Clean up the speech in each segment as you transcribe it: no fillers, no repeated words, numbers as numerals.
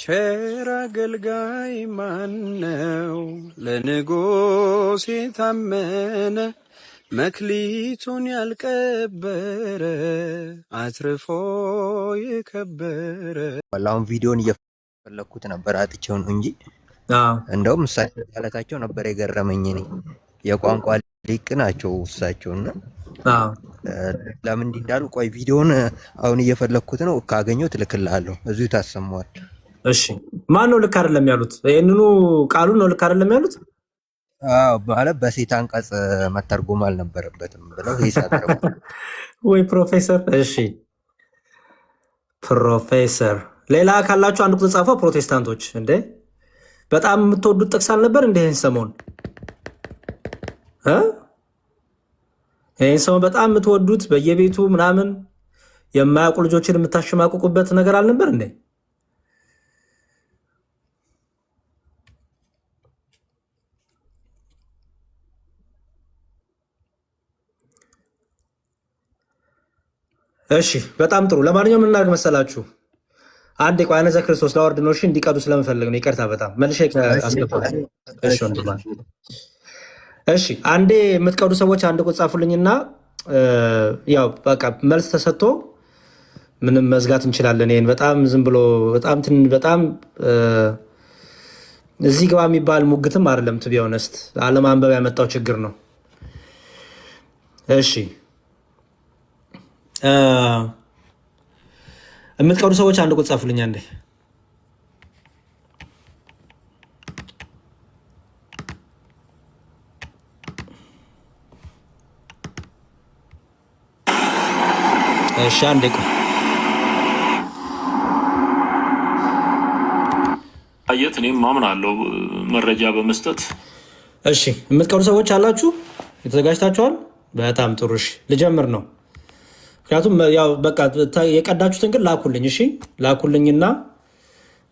ቸር አገልጋይ ማነው? ለንጉሥ የታመነ መክሊቱን ያልቀበረ አትርፎ የከበረ። አሁን ቪዲዮን እየፈለኩት ነበር አጥቼው ነው እንጂ እንደውም እሳቸው ማለታቸው ነበር የገረመኝ። እኔ የቋንቋ ሊቅ ናቸው እሳቸውና ለምን እንዲህ እንዳሉ ቆይ ቪዲዮን አሁን እየፈለኩት ነው፣ ካገኘው ትልክልሃለሁ። እዚሁ ታሰማዋል። እሺ ማን ነው ልክ አይደለም ያሉት? ይሄንኑ ቃሉ ነው ልክ አይደለም ያሉት? ማለት በሴት አንቀጽ መተርጎም አልነበረበትም ብለው ይሳተሩ ወይ ፕሮፌሰር። እሺ ፕሮፌሰር ሌላ ካላችሁ አንድ ቁጥር ጻፈው። ፕሮቴስታንቶች እንዴ በጣም የምትወዱት ጥቅስ አልነበር እንዴ? ይሄን ሰሞን ይሄን ሰሞን በጣም የምትወዱት በየቤቱ ምናምን የማያውቁ ልጆችን የምታሸማቅቁበት ነገር አልነበር እንዴ? እሺ በጣም ጥሩ። ለማንኛውም ምን እናድርግ መሰላችሁ? አንድ ቋያነ ዘክርስቶስ ላወርድ ነው። እሺ እንዲቀዱ ስለምፈልግ ነው። ይቅርታ በጣም መልሼ አስገባለሁ። እሺ ወንድማ፣ እሺ አንዴ የምትቀዱ ሰዎች አንድ ቁጥር ጻፉልኝና ያው በቃ መልስ ተሰጥቶ ምንም መዝጋት እንችላለን። ይሄን በጣም ዝም ብሎ በጣም እዚህ ግባ የሚባል ሙግትም አይደለም። ቱ ቢ ኦነስት አለማንበብ ያመጣው ችግር ነው። እሺ የምትቀዱ ሰዎች አንድ ቁጥር ጻፉልኝ አንዴ። እሺ አንዴ ቆይ አየት እኔም ማምናለሁ መረጃ በመስጠት። እሺ የምትቀዱ ሰዎች አላችሁ? የተዘጋጅታችኋል? በጣም ጥሩ። እሺ ልጀምር ነው። ምክንያቱም ያው በቃ የቀዳችሁትን ግን ላኩልኝ። እሺ ላኩልኝና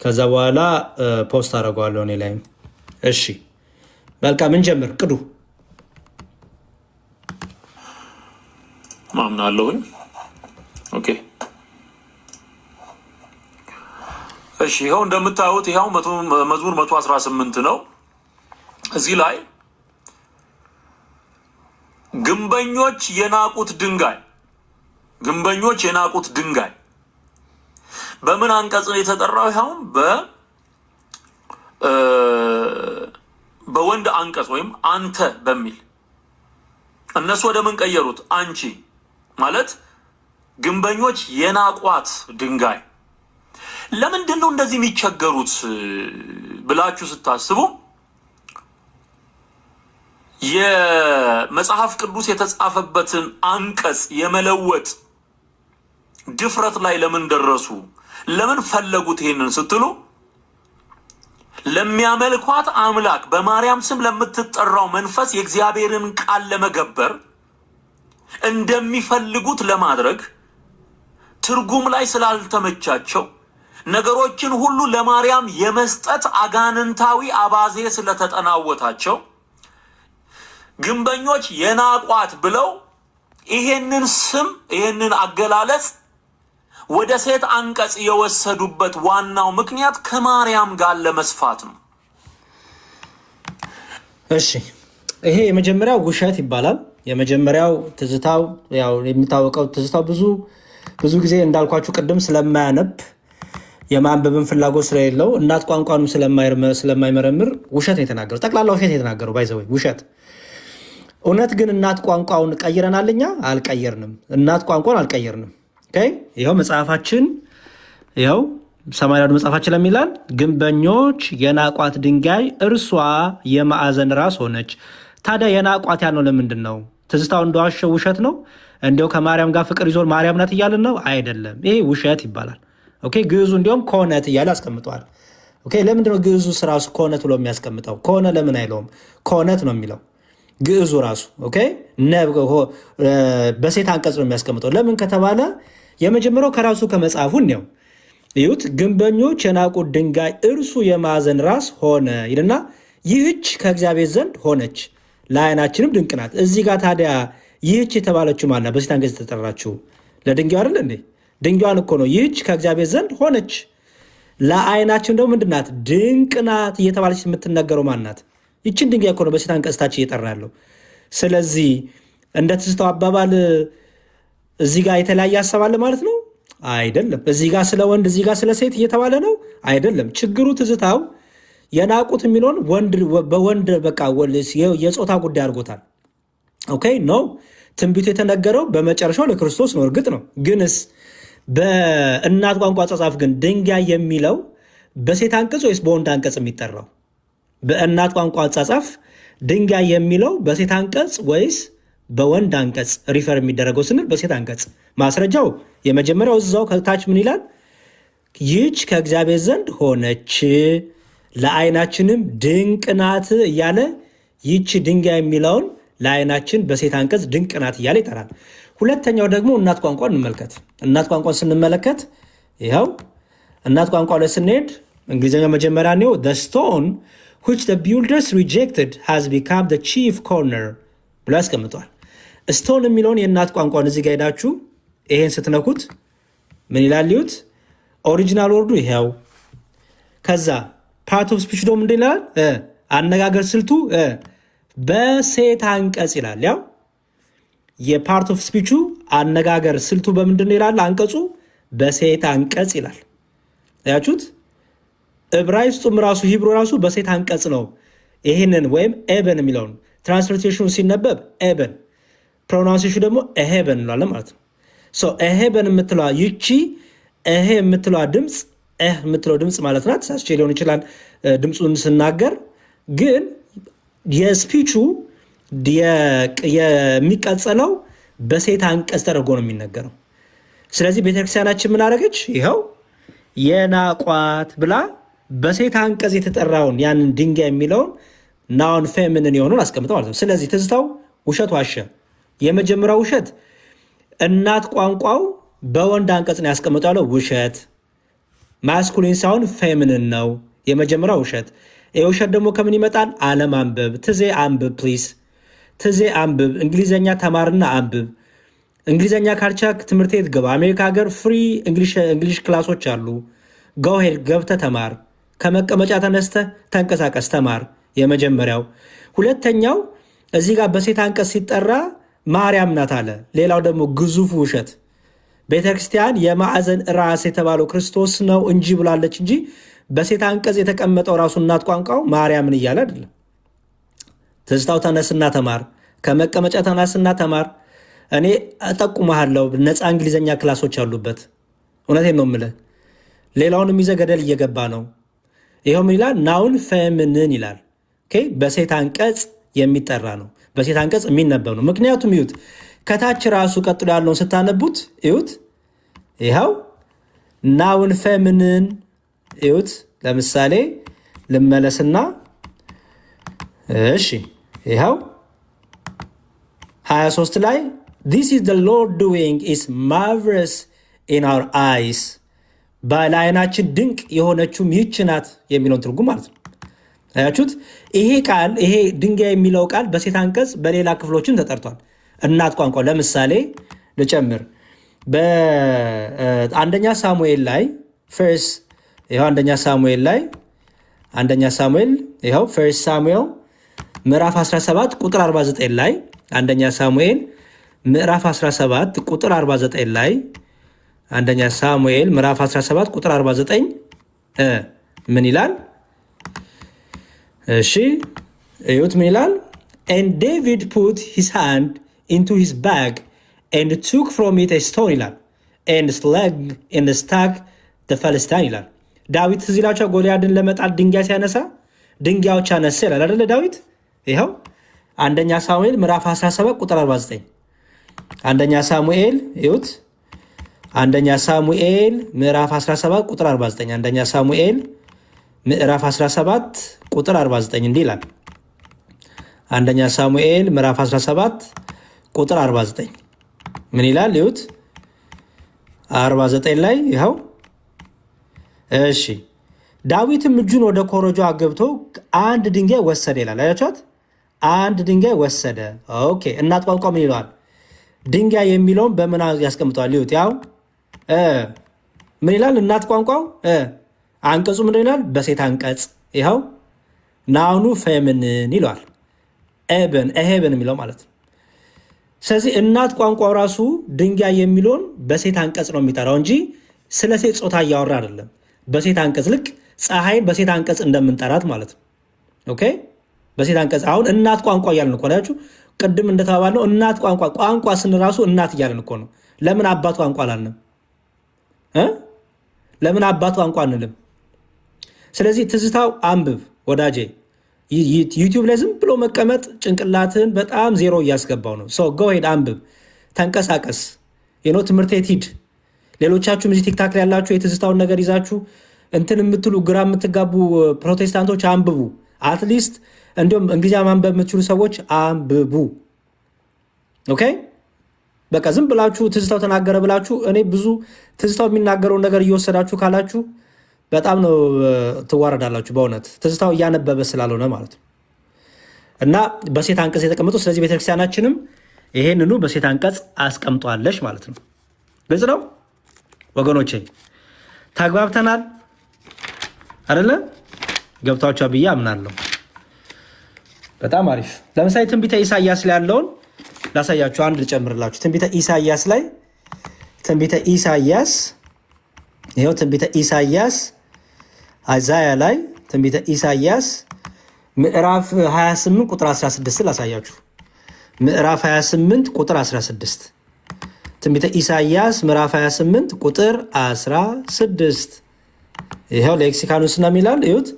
ከዛ በኋላ ፖስት አደርገዋለሁ እኔ ላይም። እሺ በቃ ምን ጀምር ቅዱ። ማምናለሁኝ። ኦኬ እሺ ይኸው እንደምታዩት ይኸው መዝሙር 118 ነው። እዚህ ላይ ግንበኞች የናቁት ድንጋይ በምን አንቀጽ ነው የተጠራው? ይኸውም በወንድ አንቀጽ ወይም አንተ በሚል እነሱ ወደ ምን ቀየሩት? አንቺ ማለት ግንበኞች የናቋት ድንጋይ። ለምንድን ነው እንደዚህ የሚቸገሩት ብላችሁ ስታስቡ የመጽሐፍ ቅዱስ የተጻፈበትን አንቀጽ የመለወጥ ድፍረት ላይ ለምን ደረሱ? ለምን ፈለጉት? ይሄንን ስትሉ ለሚያመልኳት አምላክ በማርያም ስም ለምትጠራው መንፈስ የእግዚአብሔርን ቃል ለመገበር እንደሚፈልጉት ለማድረግ ትርጉም ላይ ስላልተመቻቸው ነገሮችን ሁሉ ለማርያም የመስጠት አጋንንታዊ አባዜ ስለተጠናወታቸው ግንበኞች የናቋት ብለው ይሄንን ስም ይሄንን አገላለጽ ወደ ሴት አንቀጽ የወሰዱበት ዋናው ምክንያት ከማርያም ጋር ለመስፋት ነው። እሺ ይሄ የመጀመሪያው ውሸት ይባላል። የመጀመሪያው ትዝታው ያው የሚታወቀው ትዝታው ብዙ ጊዜ እንዳልኳችሁ ቅድም ስለማያነብ የማንበብን ፍላጎት ስለሌለው እናት ቋንቋንም ስለማይመረምር ውሸት ነው የተናገረው። ጠቅላላ ውሸት የተናገረው ባይዘወይ ውሸት። እውነት ግን እናት ቋንቋውን ቀይረናል? እኛ አልቀየርንም። እናት ቋንቋውን አልቀየርንም። ይኸው መጽሐፋችን ይኸው ሰማያዊ መጽሐፋችን ለሚላል ግንበኞች የናቋት ድንጋይ እርሷ የማዕዘን ራስ ሆነች። ታዲያ የናቋት ያልነው ለምንድን ነው? ትዝታው እንደዋሸው ውሸት ነው? እንዲያው ከማርያም ጋር ፍቅር ይዞ ማርያም ናት እያልን ነው? አይደለም። ይሄ ውሸት ይባላል። ግዕዙ እንዲሁም ከሆነት እያለ ያስቀምጠዋል። ለምንድነው ግዕዙ ራሱ ከሆነት ብሎ የሚያስቀምጠው? ከሆነ ለምን አይለውም? ከሆነት ነው የሚለው ግዕዙ ራሱ። በሴት አንቀጽ ነው የሚያስቀምጠው። ለምን ከተባለ የመጀመሪያው ከራሱ ከመጽሐፉ ነው። ይሁት ግንበኞች የናቁት ድንጋይ እርሱ የማዕዘን ራስ ሆነ ይልና ይህች ከእግዚአብሔር ዘንድ ሆነች ለዓይናችንም ድንቅ ናት። እዚህ ጋር ታዲያ ይህች የተባለችው ማለት በሴት አንቀጽ የተጠራችው ለድንጋዩ አይደል እንዴ? ድንጋዩን እኮ ነው ይህች ከእግዚአብሔር ዘንድ ሆነች ለአይናችን ደግሞ ምንድናት? ድንቅ ናት እየተባለች የምትነገረው ማናት? ይችን ድንጋይ እኮ ነው በሴት አንቀጽታችን እየጠራ ያለው። ስለዚህ እንደ ትዝታው አባባል እዚህ ጋር የተለያየ ሀሳብ አለ ማለት ነው አይደለም። እዚህ ጋር ስለ ወንድ እዚህ ጋር ስለ ሴት እየተባለ ነው አይደለም። ችግሩ ትዝታው የናቁት የሚለውን በወንድ በቃ የጾታ ጉዳይ አድርጎታል። ኦኬ ነው ትንቢቱ የተነገረው በመጨረሻው ለክርስቶስ ነው። እርግጥ ነው። ግንስ በእናት ቋንቋ አጻጻፍ ግን ድንጋይ የሚለው በሴት አንቀጽ ወይስ በወንድ አንቀጽ የሚጠራው? በእናት ቋንቋ አጻጻፍ ድንጋይ የሚለው በሴት አንቀጽ ወይስ በወንድ አንቀጽ ሪፈር የሚደረገው ስንል በሴት አንቀጽ። ማስረጃው የመጀመሪያው እዛው ከታች ምን ይላል? ይህች ከእግዚአብሔር ዘንድ ሆነች ለአይናችንም ድንቅ ናት እያለ ይህች ድንጋይ የሚለውን ለአይናችን በሴት አንቀጽ ድንቅ ናት እያለ ይጠራል። ሁለተኛው ደግሞ እናት ቋንቋ እንመልከት። እናት ቋንቋ ስንመለከት ይኸው እናት ቋንቋ ላይ ስንሄድ እንግሊዝኛው መጀመሪያ ነው the stone which the builders rejected has become the chief corner ብሎ ያስቀምጧል። ስቶን የሚለውን የእናት ቋንቋን እዚህ ጋር ሄዳችሁ ይሄን ስትነኩት ምን ይላል? ይሁት ኦሪጂናል ወርዱ ይሄው። ከዛ ፓርት ኦፍ ስፒች ደግሞ ምንድን ይላል? አነጋገር ስልቱ በሴት አንቀጽ ይላል። ያው የፓርት ኦፍ ስፒቹ አነጋገር ስልቱ በምንድን ይላል? አንቀጹ በሴት አንቀጽ ይላል። ያችሁት ዕብራይስጡም ራሱ ሂብሩ ራሱ በሴት አንቀጽ ነው። ይህንን ወይም ኤበን የሚለውን ትራንስሌሽኑ ሲነበብ ኤበን፣ ፕሮናንሴሽኑ ደግሞ ኤሄበን እንላለን ማለት ነው። ኤሄበን የምትለዋ ይቺ ኤሄ የምትለዋ ድምፅ የምትለው ድምፅ ማለት ናት። ሳስቼ ሊሆን ይችላል ድምፁን ስናገር፣ ግን የስፒቹ የሚቀጸለው በሴት አንቀጽ ተደርጎ ነው የሚነገረው። ስለዚህ ቤተክርስቲያናችን ምን አደረገች? ይኸው የናቋት ብላ በሴት አንቀጽ የተጠራውን ያንን ድንጋይ የሚለውን ናውን ፌሚኒን የሆኑን አስቀምጠው ማለት ነው። ስለዚህ ትዝታው ውሸት ዋሸ። የመጀመሪያው ውሸት እናት ቋንቋው በወንድ አንቀጽ ነው ያስቀምጠው ያለው ውሸት፣ ማስኩሊን ሳይሆን ፌሚኒን ነው የመጀመሪያው ውሸት። ይህ ውሸት ደግሞ ከምን ይመጣል? አለማንበብ። ትዜ አንብብ ፕሊዝ፣ ትዜ አንብብ። እንግሊዝኛ ተማርና አንብብ። እንግሊዝኛ ካልቻልክ ትምህርት ቤት ግባ። አሜሪካ ሀገር ፍሪ እንግሊሽ ክላሶች አሉ። ጎሄድ ገብተህ ተማር። ከመቀመጫ ተነስተህ ተንቀሳቀስ ተማር። የመጀመሪያው። ሁለተኛው እዚህ ጋር በሴት አንቀጽ ሲጠራ ማርያም ናት አለ። ሌላው ደግሞ ግዙፉ ውሸት ቤተክርስቲያን የማዕዘን ራስ የተባለው ክርስቶስ ነው እንጂ ብላለች እንጂ በሴት አንቀጽ የተቀመጠው ራሱ እናት ቋንቋው ማርያምን እያለ አይደለም። ትዝታው ተነስና ተማር፣ ከመቀመጫ ተነስና ተማር። እኔ እጠቁምሃለሁ ነፃ እንግሊዝኛ ክላሶች አሉበት። እውነቴን ነው የምልህ። ሌላውንም ይዘህ ገደል እየገባ ነው። ይኸው ምን ይላል? ናውን ፌሚኒን ይላል። በሴት አንቀጽ የሚጠራ ነው፣ በሴት አንቀጽ የሚነበብ ነው። ምክንያቱም ይሁት ከታች ራሱ ቀጥሎ ያለውን ስታነቡት ይሁት ይኸው ናውን ፌሚኒን ይሁት። ለምሳሌ ልመለስና እሺ ይኸው 23 ላይ this is the Lord doing is marvelous in our eyes በዓይናችን ድንቅ የሆነችውም ይህች ናት የሚለውን ትርጉም ማለት ነው። አያችሁት? ይሄ ቃል ይሄ ድንጋይ የሚለው ቃል በሴት አንቀጽ በሌላ ክፍሎችን ተጠርቷል። እናት ቋንቋ ለምሳሌ ልጨምር። በአንደኛ ሳሙኤል ላይ ፈርስት ይኸው አንደኛ ሳሙኤል ይኸው ፈርስት ሳሙኤል ምዕራፍ 17 ቁጥር 49 ላይ አንደኛ ሳሙኤል ምዕራፍ 17 ቁጥር 49 ላይ አንደኛ ሳሙኤል ምዕራፍ 17 ቁጥር 49 ምን ይላል? እሺ እዩት ምን ይላል? and David put his hand into his bag and took from it a stone ይላል and struck the Philistine ይላል። ዳዊት እዚህ ላይ ጎልያድን ለመጣል ድንጋይ ሲያነሳ ድንጋዮች አነሳ ይላል አይደለ? ዳዊት ይኸው አንደኛ ሳሙኤል ምዕራፍ 17 ቁጥር 49 አንደኛ ሳሙኤል እዩት አንደኛ ሳሙኤል ምዕራፍ 17 ቁጥር 49 አንደኛ ሳሙኤል ምዕራፍ 17 ቁጥር 49 እንዲህ ይላል። አንደኛ ሳሙኤል ምዕራፍ 17 ቁጥር 49 ምን ይላል? ይሁት 49 ላይ ይኸው እሺ ዳዊትም እጁን ወደ ኮረጆ አገብቶ አንድ ድንጋይ ወሰደ ይላል። አያችኋት? አንድ ድንጋይ ወሰደ። ኦኬ እናት ቋንቋ ምን ይለዋል? ድንጋይ የሚለውን በምን ያስቀምጠዋል? ይሁት ያው ምን ይላል? እናት ቋንቋው አንቀጹ ምንድን ይላል? በሴት አንቀጽ ይኸው ናውኑ ፌሚኒን ይለዋል። ኤሄብን የሚለው ማለት ነው። ስለዚህ እናት ቋንቋው ራሱ ድንጋይ የሚለውን በሴት አንቀጽ ነው የሚጠራው እንጂ ስለ ሴት ጾታ እያወራ አይደለም። በሴት አንቀጽ ልክ ፀሐይን በሴት አንቀጽ እንደምንጠራት ማለት ነው። ኦኬ በሴት አንቀጽ አሁን እናት ቋንቋ እያልን እኮ ናችሁ። ቅድም እንደተባባልነው እናት ቋንቋ ስንራሱ እናት እያልን እኮ ነው። ለምን አባት ቋንቋ አላልንም? ለምን አባት ቋንቋ አንልም? ስለዚህ ትዝታው አንብብ ወዳጄ። ዩቲዩብ ላይ ዝም ብሎ መቀመጥ ጭንቅላትን በጣም ዜሮ እያስገባው ነው። ጎ ሄድ አንብብ፣ ተንቀሳቀስ፣ ትምህርት ቤት ሂድ። ሌሎቻችሁም እዚህ ቲክታክ ላይ ያላችሁ የትዝታውን ነገር ይዛችሁ እንትን የምትሉ ግራ የምትጋቡ ፕሮቴስታንቶች አንብቡ። አትሊስት እንዲሁም እንግሊዝኛ ማንበብ የምትችሉ ሰዎች አንብቡ። ኦኬ በቃ ዝም ብላችሁ ትዝታው ተናገረ ብላችሁ እኔ ብዙ ትዝታው የሚናገረውን ነገር እየወሰዳችሁ ካላችሁ በጣም ነው ትዋረዳላችሁ። በእውነት ትዝታው እያነበበ ስላልሆነ ማለት ነው። እና በሴት አንቀጽ የተቀመጡ ስለዚህ ቤተክርስቲያናችንም ይሄንኑ በሴት አንቀጽ አስቀምጧለች ማለት ነው። ግልጽ ነው ወገኖቼ፣ ተግባብተናል አይደለ? ገብቷችኋል ብዬ አምናለሁ። በጣም አሪፍ። ለምሳሌ ትንቢተ ኢሳያስ ላይ ያለውን ላሳያችሁ፣ አንድ ልጨምርላችሁ። ትንቢተ ኢሳያስ ላይ ይኸው ትንቢተ ኢሳያስ አዛያ ላይ ትንቢተ ኢሳያስ ምዕራፍ 28 ቁጥር 16 ላሳያችሁ። ምዕራፍ 28 ቁጥር 16 ትንቢተ ኢሳያስ ምዕራፍ 28 ቁጥር 16 ይኸው ሌክሲካኑስ ነው የሚላል። እዩት።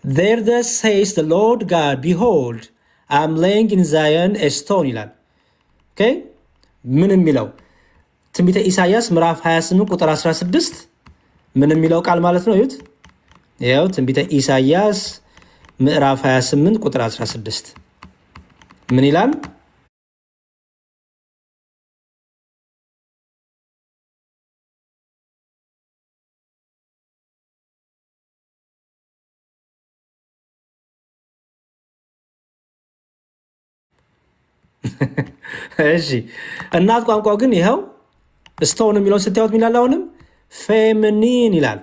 There thus says the Lord God, behold, I am laying in Zion a stone ይላል። ኦኬ ምን የሚለው ትንቢተ ኢሳያስ ምዕራፍ 28 ቁጥር 16 ምን የሚለው ቃል ማለት ነው? እዩት። ይኸው ትንቢተ ኢሳያስ ምዕራፍ 28 ቁጥር 16 ምን ይላል? እሺ እናት ቋንቋ ግን ይኸው ስቶን የሚለውን ስታዩት ሚላል አሁንም ፌሚኒን ይላል።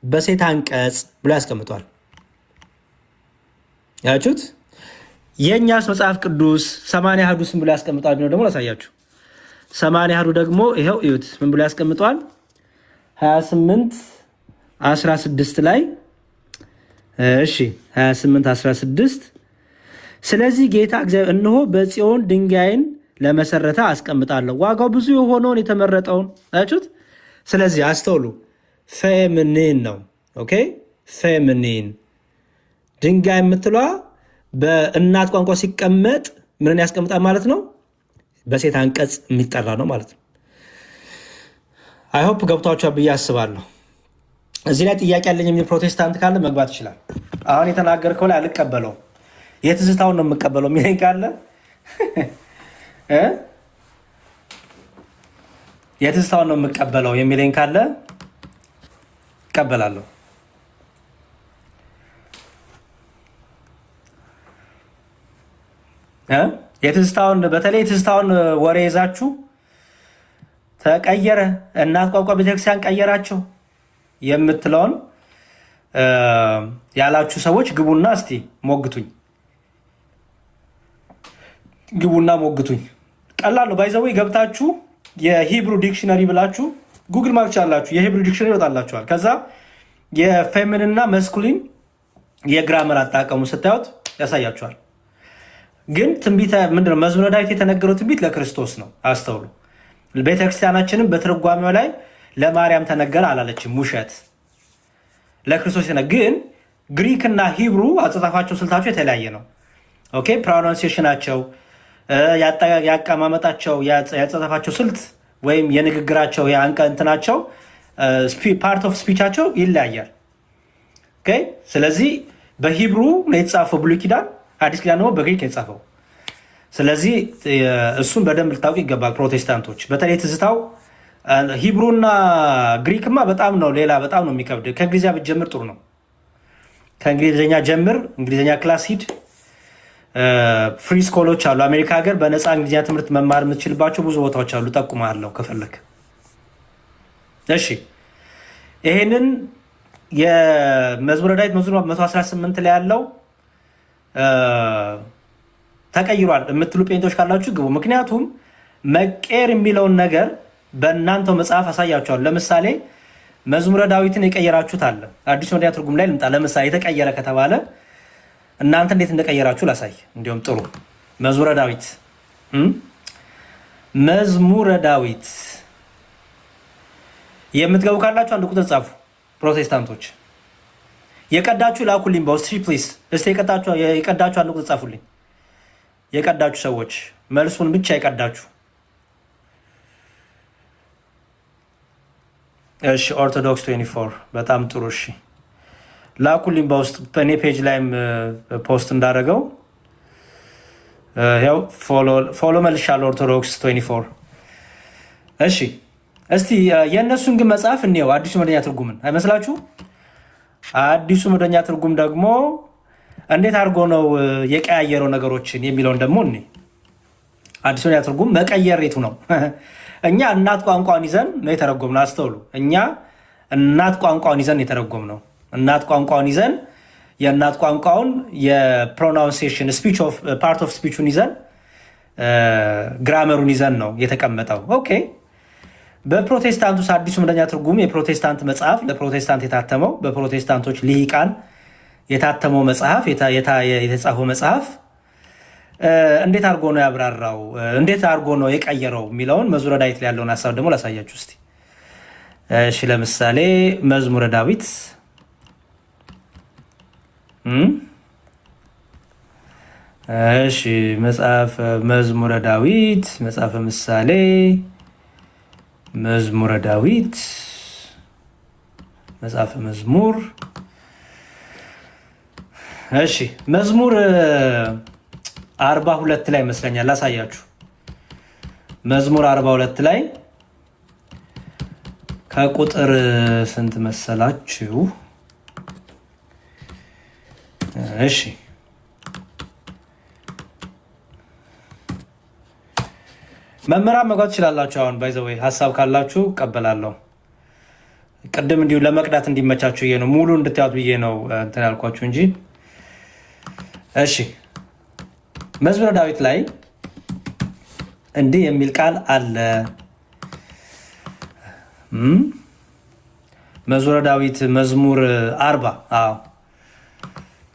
በሴት አንቀጽ ብሎ ያስቀምጧል። ያችሁት የእኛስ መጽሐፍ ቅዱስ 80 አሐዱ ብሎ ያስቀምጧል። ቢኖር ደግሞ ላሳያችሁ። 80 አሐዱ ደግሞ ይኸው እዩት ምን ብሎ ያስቀምጧል? 28 16 ላይ እሺ 28 16 ስለዚህ ጌታ እግዚአብሔር እነሆ በጽዮን ድንጋይን ለመሰረተ አስቀምጣለሁ፣ ዋጋው ብዙ የሆነውን የተመረጠውን። አያችሁት? ስለዚህ አስተውሉ፣ ፌሚኒን ነው። ኦኬ ፌሚኒን ድንጋይ የምትሏ በእናት ቋንቋ ሲቀመጥ ምንን ያስቀምጣል ማለት ነው? በሴት አንቀጽ የሚጠራ ነው ማለት ነው። አይሆፕ ገብቷችኋል ብዬ አስባለሁ። እዚህ ላይ ጥያቄ ያለኝ የሚል ፕሮቴስታንት ካለ መግባት ይችላል። አሁን የተናገርከው ላይ አልቀበለውም፣ የትዝታውን ነው የምቀበለው የሚለኝ ካለ የትዝታውን ነው የምቀበለው የሚለኝ ካለ እቀበላለሁ። የትዝታውን በተለይ የትዝታውን ወሬ ይዛችሁ ተቀየረ እናት ቋንቋ ቤተክርስቲያን ቀየራቸው የምትለውን ያላችሁ ሰዎች ግቡና እስቲ ሞግቱኝ። ቀላል ነው። ባይዘው ገብታችሁ የሂብሩ ዲክሽነሪ ብላችሁ ጉግል ማርክ አላችሁ፣ የሂብሩ ዲክሽነሪ ይወጣላችኋል። ከዛ የፌሚኒን እና መስኩሊን የግራመር አጠቃቀሙ ስታዩት ያሳያችኋል። ግን ትንቢተ ምንድነው መዝሙረ ዳዊት የተነገረው ትንቢት ለክርስቶስ ነው። አስተውሉ። ቤተክርስቲያናችንም በትርጓሜው ላይ ለማርያም ተነገረ አላለችም፣ ውሸት ለክርስቶስ ነው። ግን ግሪክ እና ሂብሩ አጻጻፋቸው ስልታቸው የተለያየ ነው። ኦኬ ፕሮናንሲዬሽናቸው፣ ያቀማመጣቸው፣ ያጻጻፋቸው ስልት ወይም የንግግራቸው እንትናቸው ፓርት ኦፍ ስፒቻቸው ይለያያል። ኦኬ ስለዚህ በሂብሩ ነው የተጻፈው ብሉይ ኪዳን፣ አዲስ ኪዳን ደግሞ በግሪክ ነው የተጻፈው። ስለዚህ እሱን በደንብ ልታውቁ ይገባል ፕሮቴስታንቶች። በተለይ ትዝታው ሂብሩና ግሪክማ በጣም ነው በጣም ነው የሚከብድ። ከእንግሊዝኛ ብትጀምር ጥሩ ነው። ከእንግሊዝኛ ጀምር፣ እንግሊዝኛ ክላስ ሂድ። ፍሪ ስኮሎች አሉ አሜሪካ ሀገር፣ በነፃ እንግሊዝኛ ትምህርት መማር የምትችልባቸው ብዙ ቦታዎች አሉ። ጠቁማለሁ ከፈለክ። እሺ ይሄንን የመዝሙረ ዳዊት መዝሙር 118 ላይ ያለው ተቀይሯል የምትሉ ጴንቶች ካላችሁ ግቡ። ምክንያቱም መቀየር የሚለውን ነገር በእናንተው መጽሐፍ አሳያችኋል። ለምሳሌ መዝሙረ ዳዊትን የቀየራችሁት አለ። አዲስ መደበኛ ትርጉም ላይ ልምጣ። ለምሳሌ የተቀየረ ከተባለ እናንተ እንዴት እንደቀየራችሁ ላሳይ። እንዲሁም ጥሩ መዝሙረ ዳዊት የምትገቡ ካላችሁ አንድ ቁጥር ጻፉ። ፕሮቴስታንቶች የቀዳችሁ ላኩልኝ በውስጥ ፕሊዝ። እስቲ የቀዳችሁ አንድ ቁጥር ጻፉልኝ። የቀዳችሁ ሰዎች መልሱን ብቻ የቀዳችሁ። እሺ ኦርቶዶክስ 24 በጣም ጥሩ። እሺ ላኩልኝ በውስጥ በእኔ ፔጅ ላይም ፖስት እንዳደረገው ያው ፎሎ መልሻለሁ። ኦርቶዶክስ 24 እሺ። እስቲ የእነሱን ግን መጽሐፍ እንየው። አዲሱ መደበኛ ትርጉምን አይመስላችሁ? አዲሱ መደበኛ ትርጉም ደግሞ እንዴት አድርጎ ነው የቀያየረው ነገሮችን የሚለውን ደግሞ እኔ አዲሱ መደበኛ ትርጉም መቀየሬቱ ነው። እኛ እናት ቋንቋን ይዘን ነው የተረጎምነው። አስተውሉ። እኛ እናት ቋንቋን ይዘን የተረጎምነው እናት ቋንቋን ይዘን የእናት ቋንቋውን የፕሮናውንሴሽን ፓርት ኦፍ ስፒቹን ይዘን ግራመሩን ይዘን ነው የተቀመጠው። ኦኬ። በፕሮቴስታንት ውስጥ አዲሱ መደበኛ ትርጉም የፕሮቴስታንት መጽሐፍ ለፕሮቴስታንት የታተመው በፕሮቴስታንቶች ልሂቃን የታተመው መጽሐፍ የተጻፈው መጽሐፍ እንዴት አድርጎ ነው ያብራራው፣ እንዴት አድርጎ ነው የቀየረው የሚለውን መዝሙረ ዳዊት ላይ ያለውን ሀሳብ ደግሞ ላሳያችሁ እስቲ። እሺ ለምሳሌ መዝሙረ ዳዊት እሺ መዝሙረ ዳዊት መጽሐፈ ምሳሌ መዝሙረ ዳዊት መጽሐፈ መዝሙር እሺ መዝሙር 42 ላይ ይመስለኛል ላሳያችሁ። መዝሙር 42 ላይ ከቁጥር ስንት መሰላችሁ? እሺ መምህራን መግባት ትችላላችሁ። አሁን ባይ ዘ ወይ ሀሳብ ካላችሁ እቀበላለሁ። ቅድም እንዲሁ ለመቅዳት እንዲመቻችሁ ብዬ ነው ሙሉ እንድታዩት ብዬ ነው እንትን ያልኳችሁ እንጂ። እሺ መዝሙረ ዳዊት ላይ እንዲህ የሚል ቃል አለ። መዝሙረ ዳዊት መዝሙር 40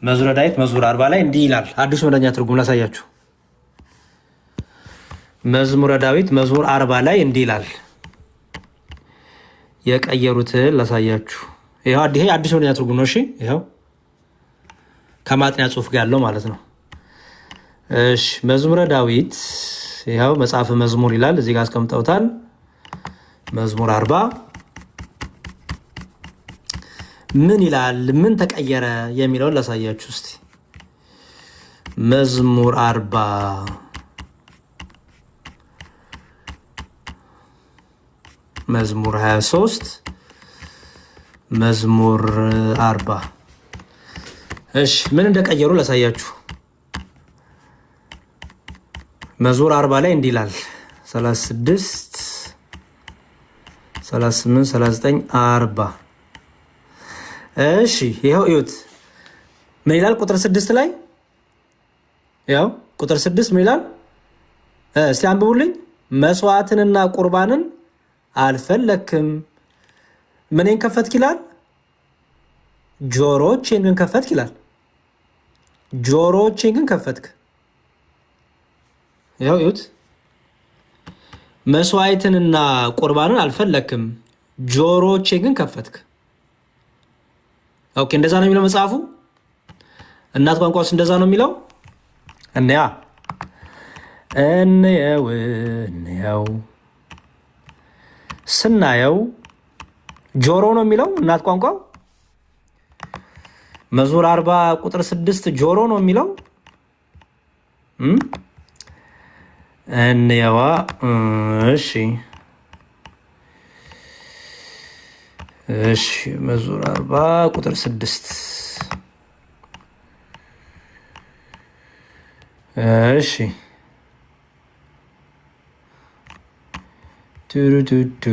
መዝሙረ ዳዊት መዝሙር 40 ላይ እንዲህ ይላል። አዲሱ መደበኛ ትርጉም ላሳያችሁ። መዝሙረ ዳዊት መዝሙር 40 ላይ እንዲህ ይላል። የቀየሩትን ላሳያችሁ። ይሄ አዲሱ መደበኛ ትርጉም ነው። እሺ ይሄው ከማጥኛ ጽሑፍ ጋር ያለው ማለት ነው። እሺ መዝሙረ ዳዊት ይሄው መጽሐፈ መዝሙር ይላል። እዚህ ጋር አስቀምጠውታል። መዝሙር 40 ምን ይላል? ምን ተቀየረ የሚለውን ላሳያችሁ እስቲ። መዝሙር 40 መዝሙር 23 መዝሙር 40 እሺ ምን እንደቀየሩ ላሳያችሁ። መዝሙር 40 ላይ እንዲህ ይላል 36 38 39 40 እሺ ይሄው እዩት። ምን ይላል? ቁጥር 6 ላይ ያው ቁጥር 6 ምን ይላል? እስቲ አንብቡልኝ። መስዋዕትንና ቁርባንን አልፈለክም፣ ምንን ከፈትክ ይላል? ጆሮቼን ግን ከፈትክ ይላል። ጆሮቼን ግን ከፈትክ። ያው እዩት። መስዋዕትንና ቁርባንን አልፈለክም፣ ጆሮቼን ግን ከፈትክ። ኦኬ እንደዛ ነው የሚለው መጽሐፉ። እናት ቋንቋስ እንደዛ ነው የሚለው። እንየው ስናየው ጆሮ ነው የሚለው እናት ቋንቋው። መዝሙር 40 ቁጥር 6 ጆሮ ነው የሚለው። እንየዋ እሺ መዝሙር 40 ቁጥር 6 እሺ ቱሩቱቱ